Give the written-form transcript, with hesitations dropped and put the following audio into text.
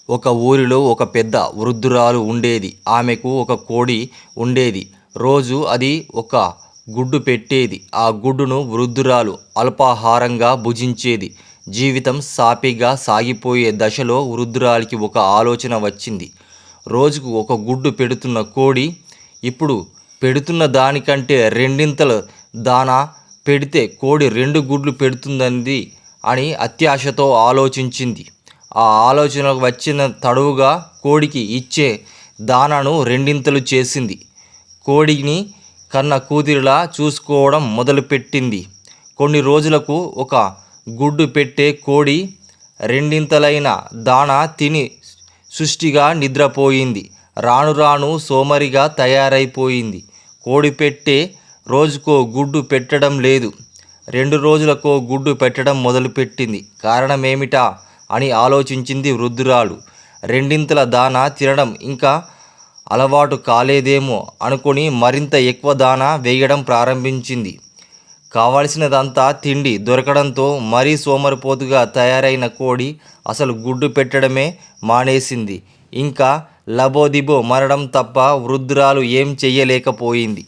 ఒక ఊరిలో ఒక పెద్ద వృద్ధురాలు ఉండేది. ఆమెకు ఒక కోడి ఉండేది. రోజూ అది ఒక గుడ్డు పెట్టేది. ఆ గుడ్డును వృద్ధురాలు అల్పాహారంగా భుజించేది. జీవితం సాఫీగా సాగిపోయే దశలో వృద్ధురాలికి ఒక ఆలోచన వచ్చింది. రోజుకు ఒక గుడ్డు పెడుతున్న కోడి ఇప్పుడు పెడుతున్న దానికంటే రెండింతల దాణా పెడితే కోడి 2 గుడ్లు పెడుతుందని అని అత్యాశతో ఆలోచించింది. ఆ ఆలోచనకు వచ్చిన తడవుగా కోడికి ఇచ్చే దానాను రెండింతలు చేసింది. కోడిని కన్న కూతురిలా చూసుకోవడం మొదలుపెట్టింది. కొన్ని రోజులకు ఒక గుడ్డు పెట్టే కోడి రెండింతలైన దాణా తిని సుష్టిగా నిద్రపోయింది. రాను రాను సోమరిగా తయారైపోయింది. కోడి పెట్టే రోజుకో గుడ్డు పెట్టడం లేదు. 2 రోజులకో గుడ్డు పెట్టడం మొదలుపెట్టింది. కారణమేమిటా అని ఆలోచించింది వృద్ధురాలు. రెండింతల దాణా తినడం ఇంకా అలవాటు కాలేదేమో అనుకొని మరింత ఎక్కువ దాణా వేయడం ప్రారంభించింది. కావలసినంత తిండి దొరకడంతో మరీ సోమరిపోతుగా తయారైన కోడి అసలు గుడ్డు పెట్టడమే మానేసింది. ఇంకా లబోదిబో మరడం తప్ప వృద్ధురాలు ఏం చెయ్యలేకపోయింది.